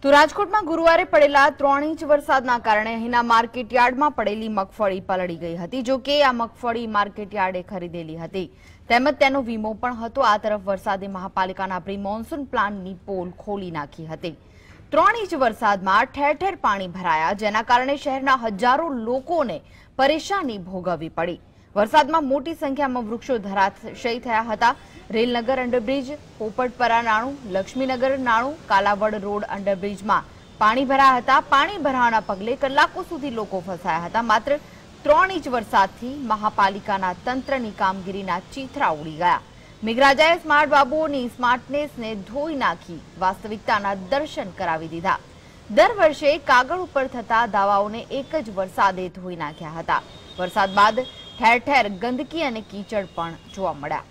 તો રાજકોટમાં ગુરુવારે પડેલા 3 ઇંચ વરસાદના કારણે અહીંના માર્કેટયાર્ડમાં પડેલી મગફળી પલળી ગઈ હતી। જો કે આ મગફળી માર્કેટયાર્ડે ખરીદેલી હતી તેમજ તેનો વીમો પણ હતો। આ તરફ વરસાદે મહાપાલિકાના પ્રી મોન્સૂન પ્લાનની પોલ ખોલી નાખી હતી। 3 ઇંચ વરસાદમાં ઠેર ઠેર પાણી ભરાયા, જેના કારણે શહેરના હજારો લોકોને પરેશાની ભોગવવી પડી। વરસાદમાં મોટી સંખ્યામાં વૃક્ષો ધરાશયી થયા હતા। રેલનગર અંડરબ્રિજ, પોપટપરા નાણું, લક્ષ્મીનગર નાણું, કાલાવડ રોડ અંડરબ્રિજમાં પાણી ભરાયા હતા। પાણી ભરાવાના પગલે કલાકો સુધી લોકો ફસાયા હતા। માત્ર 3 ઇંચ વરસાદથી મહાપાલિકાના તંત્રની કામગીરીના ચીથરા ઉડી ગયા। મેઘરાજાએ સ્માર્ટ બાબુઓની સ્માર્ટનેસને ધોઈ નાખી વાસ્તવિકતાના દર્શન કરાવી દીધા। દર વર્ષે કાગળ ઉપર થતા દાવાઓને એક જ વરસાદે ધોઈ નાખ્યા હતા। વરસાદ બાદ ઠેર ઠેર ગંદકી અને કીચડ પણ જોવા મળ્યા।